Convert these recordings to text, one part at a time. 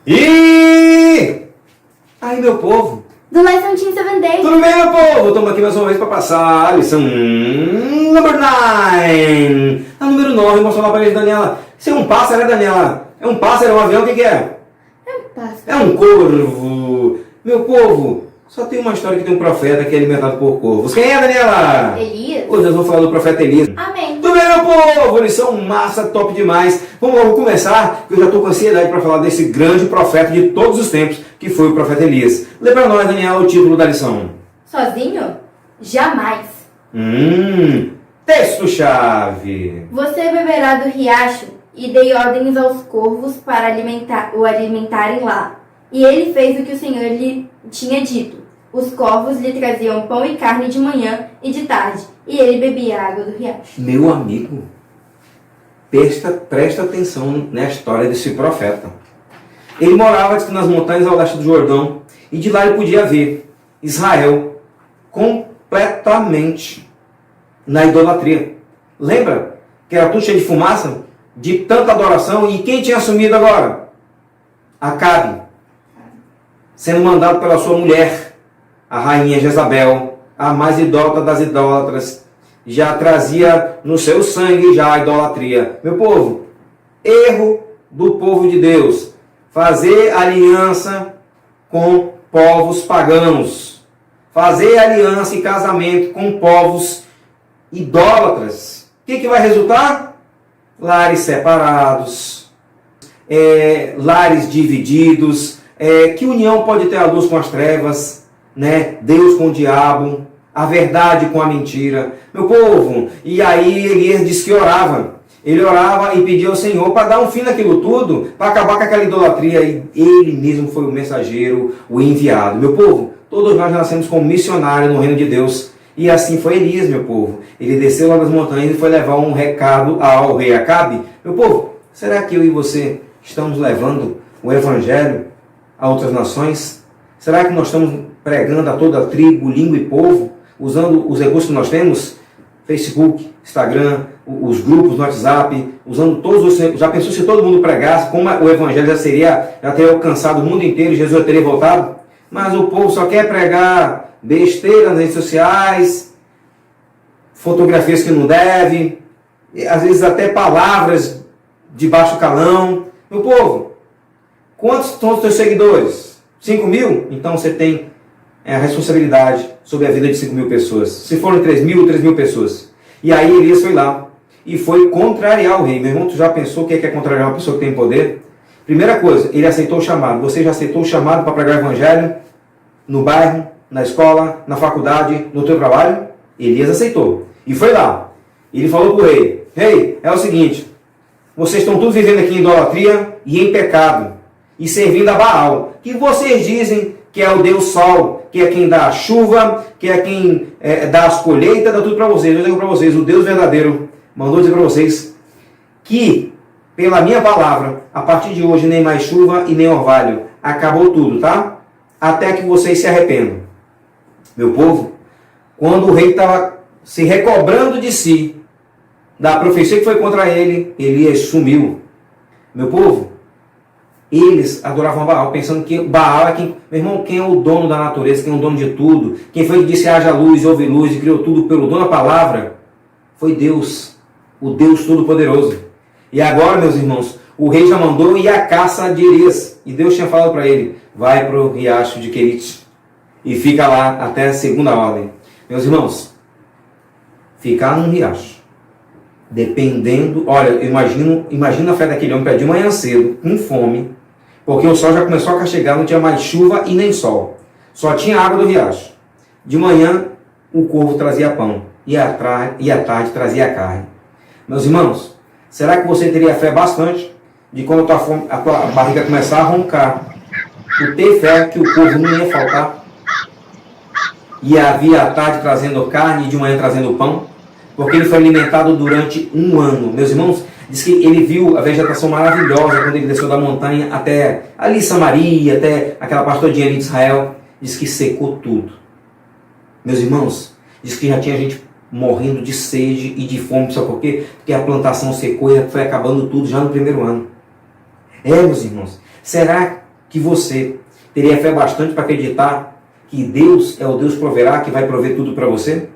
E aí, meu povo? Do Lesson Team 7 Days. Tudo bem, meu povo? Estamos aqui mais uma vez para passar a lição número 9. A número 9, mostra lá para eles, Daniela. Isso é um pássaro, né, Daniela? É um pássaro, é um avião, o que é? É um pássaro. É um corvo. Meu povo, só tem uma história que tem um profeta que é alimentado por corvos. Quem é, Daniela? Elias. Hoje nós vamos falar do profeta Elias. Amém. Tudo bem, meu povo? Lição massa, top demais. Vamos logo começar, que eu já estou com ansiedade para falar desse grande profeta de todos os tempos, que foi o profeta Elias. Lê para nós, Daniela, o título da lição. Sozinho? Jamais. Texto-chave. Você beberá do riacho e dei ordens aos corvos para o alimentarem lá. E ele fez o que o Senhor lhe tinha dito. Os corvos lhe traziam pão e carne de manhã e de tarde, e ele bebia a água do riacho. Meu amigo, presta atenção na história desse profeta. Ele morava nas montanhas ao leste do Jordão, e de lá ele podia ver Israel completamente na idolatria. Lembra que era tudo cheio de fumaça, de tanta adoração, e quem tinha assumido agora? Acabe, sendo mandado pela sua mulher, a rainha Jezabel, a mais idólatra das idólatras, já trazia no seu sangue já a idolatria. Meu povo, erro do povo de Deus, fazer aliança com povos pagãos, fazer aliança e casamento com povos idólatras. O que vai resultar? Lares separados, lares divididos. Que união pode ter a luz com as trevas, né? Deus com o diabo, a verdade com a mentira. Meu povo, e aí Elias disse que orava. Ele orava e pedia ao Senhor para dar um fim naquilo tudo, para acabar com aquela idolatria, e ele mesmo foi o mensageiro, o enviado. Meu povo, todos nós nascemos como missionários no reino de Deus, e assim foi Elias, meu povo. Ele desceu lá das montanhas e foi levar um recado ao rei Acabe. Meu povo, será que eu e você estamos levando o evangelho a outras nações? Será que nós estamos pregando a toda a tribo, língua e povo, usando os recursos que nós temos? Facebook, Instagram, os grupos no WhatsApp, usando todos os... Já pensou se todo mundo pregasse, como o evangelho já teria alcançado o mundo inteiro e Jesus já teria voltado? Mas o povo só quer pregar besteira nas redes sociais, fotografias que não deve, às vezes até palavras de baixo calão. Meu povo, quantos são os teus seguidores? 5.000? Então você tem a responsabilidade sobre a vida de 5.000 pessoas. Se forem 3.000 pessoas. E aí Elias foi lá e foi contrariar o rei. Meu irmão, tu já pensou o que é contrariar uma pessoa que tem poder? Primeira coisa, ele aceitou o chamado. Você já aceitou o chamado para pregar o evangelho? No bairro, na escola, na faculdade, no teu trabalho? Elias aceitou. E foi lá. Ele falou para o rei: Rei, é o seguinte, vocês estão todos vivendo aqui em idolatria e em pecado, e servindo a Baal, que vocês dizem que é o Deus Sol, que é quem dá a chuva, que é quem dá as colheitas, dá tudo para vocês. Eu digo para vocês, o Deus verdadeiro mandou dizer para vocês que, pela minha palavra, a partir de hoje, nem mais chuva e nem orvalho. Acabou tudo, tá? Até que vocês se arrependam. Meu povo, quando o rei estava se recobrando de si, da profecia que foi contra ele, Elias sumiu. Meu povo, eles adoravam Baal, pensando que Baal é quem... Meu irmão, quem é o dono da natureza, quem é o dono de tudo? Quem foi que disse haja luz e houve luz e criou tudo pelo dono da palavra? Foi Deus, o Deus Todo-Poderoso. E agora, meus irmãos, o rei já mandou ir à caça de Elias. E Deus tinha falado para ele: vai para o riacho de Querite e fica lá até a segunda ordem. Meus irmãos, ficar num riacho, dependendo... Olha, imagina a fé daquele homem para de manhã cedo, com fome, porque o sol já começou a chegar, não tinha mais chuva e nem sol. Só tinha água do riacho. De manhã, o corvo trazia pão. E à tarde trazia carne. Meus irmãos, será que você teria fé bastante de quando a tua barriga começar a roncar, tu ter fé que o corvo não ia faltar? E havia à tarde trazendo carne e de manhã trazendo pão? Porque ele foi alimentado durante 1 ano. Meus irmãos, diz que ele viu a vegetação maravilhosa quando ele desceu da montanha até ali Samaria, até aquela parte todinha ali de Israel. Diz que secou tudo. Meus irmãos, diz que já tinha gente morrendo de sede e de fome. Sabe por quê? Porque a plantação secou e foi acabando tudo já no primeiro ano. Meus irmãos, será que você teria fé bastante para acreditar que Deus é o Deus proverá, que vai prover tudo para você?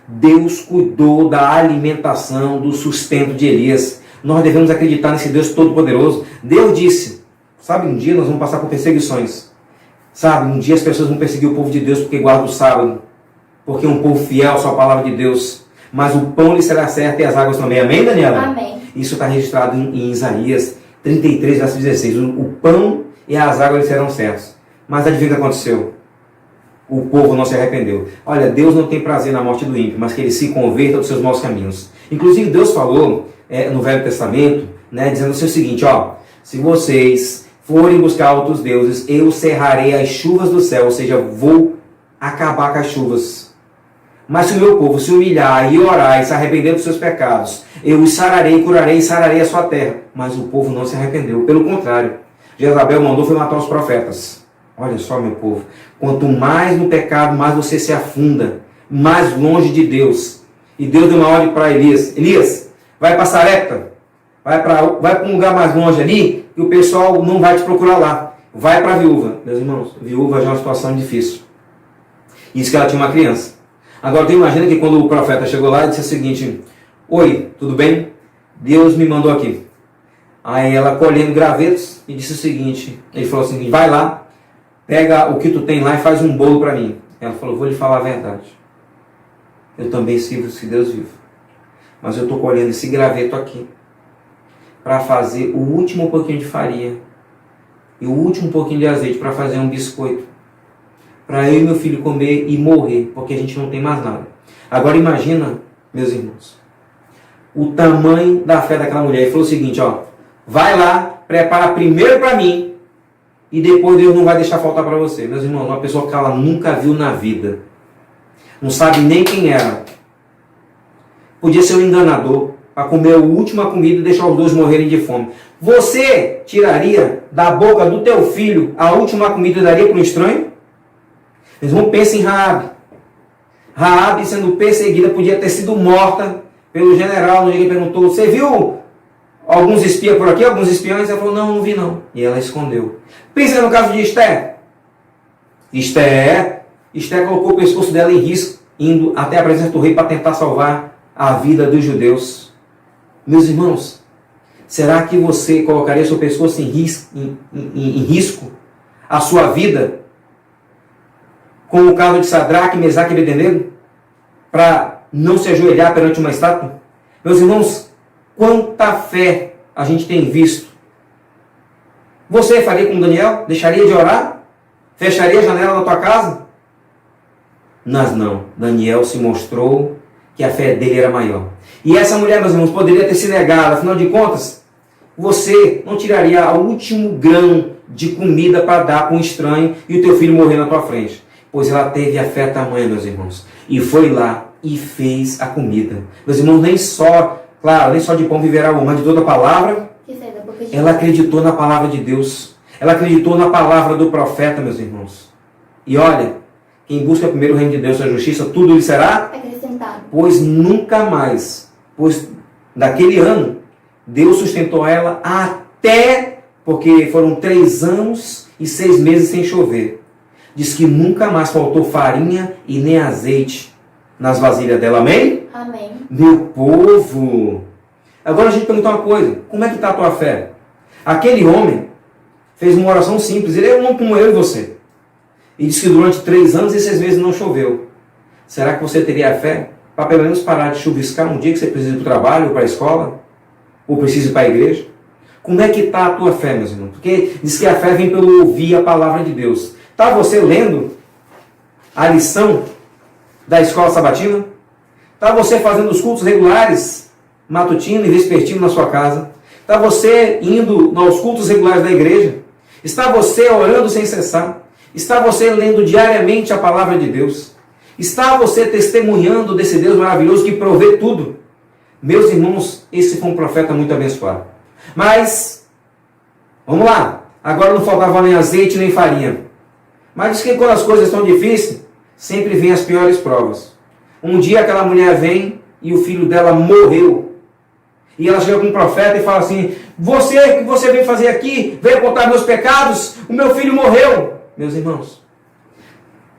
Deus cuidou da alimentação, do sustento de Elias. Nós devemos acreditar nesse Deus Todo-Poderoso. Deus disse, sabe, um dia nós vamos passar por perseguições. Sabe, um dia as pessoas vão perseguir o povo de Deus porque guarda o sábado. Porque é um povo fiel à sua palavra de Deus. Mas o pão lhe será certo e as águas também. Amém, Daniela? Amém. Isso está registrado em Isaías 33, verso 16. O pão e as águas lhe serão certos. Mas adivinha o que aconteceu? O povo não se arrependeu. Olha, Deus não tem prazer na morte do ímpio, mas que ele se converta dos seus maus caminhos. Inclusive, Deus falou no Velho Testamento, dizendo assim o seguinte, se vocês forem buscar outros deuses, eu cerrarei as chuvas do céu, ou seja, vou acabar com as chuvas. Mas se o meu povo se humilhar e orar e se arrepender dos seus pecados, eu os sararei, curarei e sararei a sua terra. Mas o povo não se arrependeu. Pelo contrário, Jezabel mandou foi matar os profetas. Olha só, meu povo, quanto mais no pecado, mais você se afunda, mais longe de Deus. E Deus deu uma ordem para Elias. Elias, vai para Sarepta, vai para um lugar mais longe ali, e o pessoal não vai te procurar lá. Vai para a viúva. Meus irmãos, viúva já é uma situação difícil. Isso que ela tinha uma criança. Agora, tu imagina que quando o profeta chegou lá, ele disse o seguinte, oi, tudo bem? Deus me mandou aqui. Aí ela colhendo gravetos e disse o seguinte, ele falou assim, vai lá, pega o que tu tem lá e faz um bolo para mim. Ela falou, vou lhe falar a verdade. Eu também sirvo se Deus vive. Mas eu estou colhendo esse graveto aqui para fazer o último pouquinho de farinha e o último pouquinho de azeite para fazer um biscoito. Para eu e meu filho comer e morrer, porque a gente não tem mais nada. Agora imagina, meus irmãos, o tamanho da fé daquela mulher. Ele falou o seguinte, vai lá, prepara primeiro para mim, e depois Deus não vai deixar faltar para você. Meus irmãos, uma pessoa que ela nunca viu na vida, não sabe nem quem era, podia ser um enganador, para comer a última comida e deixar os dois morrerem de fome. Você tiraria da boca do teu filho a última comida e daria para um estranho? Eles vão pensar em Raabe. Raabe, sendo perseguida, podia ter sido morta pelo general. No dia que ele perguntou, você viu alguns espias por aqui, alguns espiões? Ela falou, não vi não. E ela escondeu. Pensa no caso de Esté. Esté colocou o pescoço dela em risco, indo até a presença do rei para tentar salvar a vida dos judeus. Meus irmãos, será que você colocaria seu pescoço em risco, a sua vida, como o caso de Sadraque, Mesaque e Abednego, para não se ajoelhar perante uma estátua? Meus irmãos, quanta fé a gente tem visto. Você faria como Daniel? Deixaria de orar? Fecharia a janela da tua casa? Mas não. Daniel se mostrou que a fé dele era maior. E essa mulher, meus irmãos, poderia ter se negado. Afinal de contas, você não tiraria o último grão de comida para dar para um estranho e o teu filho morrer na tua frente. Pois ela teve a fé tamanha, meus irmãos. E foi lá e fez a comida. Meus irmãos, nem só de pão viverá o homem, mas de toda a palavra. Ela acreditou na palavra de Deus. Ela acreditou na palavra do profeta, meus irmãos. E olha, quem busca primeiro o reino de Deus e a justiça, tudo lhe será acrescentado. Pois nunca mais, pois daquele ano, Deus sustentou ela até, porque foram 3 anos e 6 meses sem chover. Diz que nunca mais faltou farinha e nem azeite nas vasilhas dela. Amém? Amém. Meu povo. Agora a gente pergunta uma coisa. Como é que está a tua fé? Aquele homem fez uma oração simples. Ele é um homem como eu e você. E disse que durante 3 anos e 6 meses não choveu. Será que você teria fé para pelo menos parar de chuviscar um dia que você precisa ir para o trabalho ou para a escola? Ou precisa ir para a igreja? Como é que está a tua fé, meus irmãos? Porque diz que a fé vem pelo ouvir a palavra de Deus. Está você lendo a lição da escola sabatina? Está você fazendo os cultos regulares, matutino e vespertino na sua casa? Está você indo aos cultos regulares da igreja? Está você orando sem cessar? Está você lendo diariamente a palavra de Deus? Está você testemunhando desse Deus maravilhoso que provê tudo? Meus irmãos, esse foi um profeta muito abençoado. Mas, vamos lá. Agora não faltava nem azeite nem farinha. Mas diz que quando as coisas estão difíceis, sempre vem as piores provas. Um dia aquela mulher vem e o filho dela morreu. E ela chega com um profeta e fala assim: você, o que você veio fazer aqui? Veio contar meus pecados? O meu filho morreu. Meus irmãos,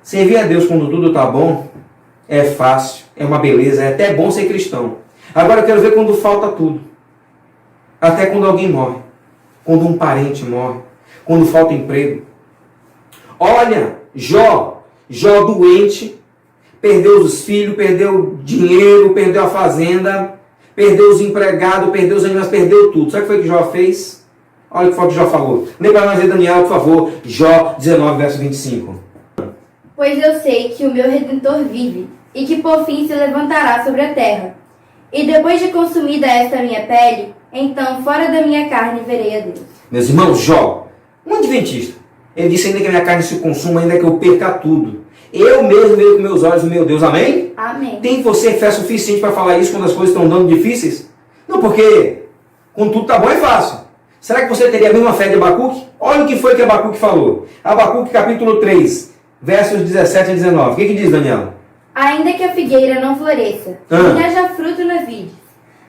servir a Deus quando tudo está bom é fácil, é uma beleza, é até bom ser cristão. Agora eu quero ver quando falta tudo. Até quando alguém morre, quando um parente morre, quando falta emprego. Olha, Jó doente, perdeu os filhos, perdeu o dinheiro, perdeu a fazenda, perdeu os empregados, perdeu os animais, perdeu tudo. Sabe o que foi que Jó fez? Olha o que foi que Jó falou. Lembra nós aí, Daniel, por favor. Jó 19, verso 25. Pois eu sei que o meu Redentor vive, e que por fim se levantará sobre a terra. E depois de consumida esta minha pele, então fora da minha carne verei a Deus. Meus irmãos, Jó, um adventista, ele disse: ainda que a minha carne se consuma, ainda que eu perca tudo, eu mesmo vejo com meus olhos o meu Deus. Amém? Amém. Tem você fé suficiente para falar isso quando as coisas estão dando difíceis? Não, porque quando tudo está bom é fácil. Será que você teria a mesma fé de Abacuque? Olha o que foi que Abacuque falou. Abacuque capítulo 3, versos 17 a 19. O que diz, Daniela? Ainda que a figueira não floresça, nem haja fruto nas vides,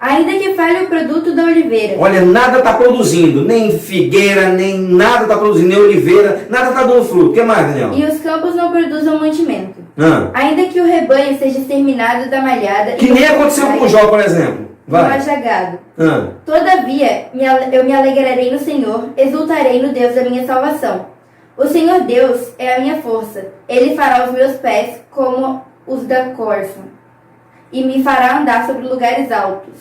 ainda que falhe o produto da oliveira. Olha, nada está produzindo, nem figueira, nem nada está produzindo, nem oliveira, nada está dando fruto. O que mais, Daniela? E os campos não produzam mantimento. Ainda que o rebanho seja exterminado da malhada. Que nem aconteceu com o Jó, por exemplo. Vai. Jagado. Todavia, eu me alegrarei no Senhor, exultarei no Deus da minha salvação. O Senhor Deus é a minha força. Ele fará os meus pés como os da corça, e me fará andar sobre lugares altos.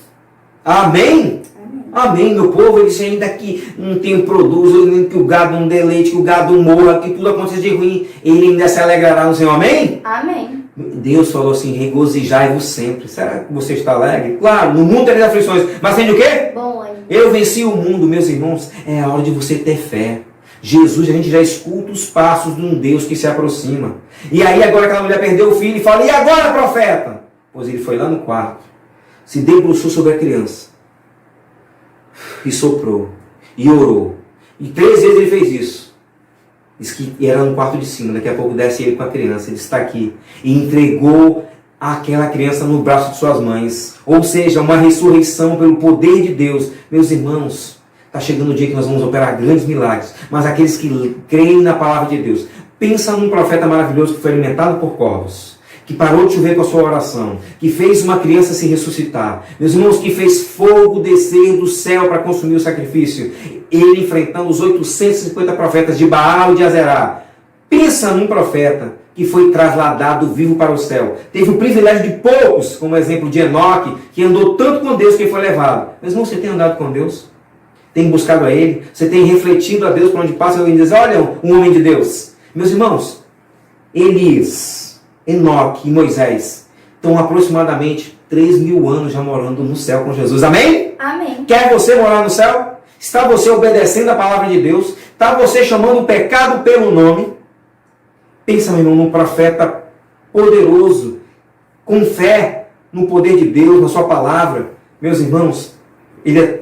Amém? Amém, meu povo. Ele disse: ainda que não tenha produto, que o gado não dê leite, que o gado morra, que tudo aconteça de ruim, ele ainda se alegrará no Senhor. Amém? Amém. Deus falou assim: regozijai-vos sempre. Será que você está alegre? Claro, no mundo tem aflições, mas tem o quê? Bom ânimo. Eu venci o mundo, meus irmãos. É a hora de você ter fé. Jesus, a gente já escuta os passos de um Deus que se aproxima. E aí agora aquela mulher perdeu o filho e fala: e agora, profeta? Pois ele foi lá no quarto, se debruçou sobre a criança, e soprou, e orou. E 3 vezes ele fez isso. Diz que era no quarto de cima, daqui a pouco desce ele com a criança, ele está aqui. E entregou aquela criança no braço de suas mães. Ou seja, uma ressurreição pelo poder de Deus. Meus irmãos, está chegando o dia que nós vamos operar grandes milagres. Mas aqueles que creem na palavra de Deus. Pensa num profeta maravilhoso que foi alimentado por corvos, que parou de chover com a sua oração, que fez uma criança se ressuscitar. Meus irmãos, que fez fogo descer do céu para consumir o sacrifício. Ele enfrentando os 850 profetas de Baal e de Azerá. Pensa num profeta que foi trasladado vivo para o céu. Teve o privilégio de poucos, como o exemplo de Enoque, que andou tanto com Deus que foi levado. Meus irmãos, você tem andado com Deus? Tem buscado a Ele? Você tem refletido a Deus por onde passa e diz: olha, um homem de Deus. Meus irmãos, Elias, Enoque e Moisés estão aproximadamente 3.000 anos já morando no céu com Jesus. Amém? Amém. Quer você morar no céu? Está você obedecendo a palavra de Deus? Está você chamando o pecado pelo nome? Pensa, meu irmão, num profeta poderoso, com fé no poder de Deus, na sua palavra. Meus irmãos,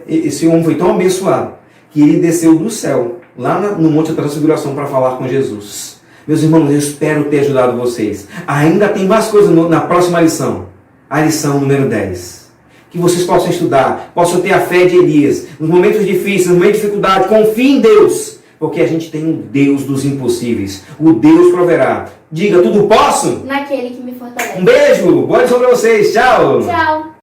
esse homem foi tão abençoado que ele desceu do céu, lá no Monte da Transfiguração, para falar com Jesus. Meus irmãos, eu espero ter ajudado vocês. Ainda tem mais coisas na próxima lição. A lição número 10. Que vocês possam estudar, possam ter a fé de Elias. Nos momentos difíceis, nos momentos de dificuldade, confie em Deus. Porque a gente tem um Deus dos impossíveis. O Deus proverá. Diga: tudo posso? Naquele que me fortalece. Um beijo. Boa lição para vocês. Tchau. Tchau.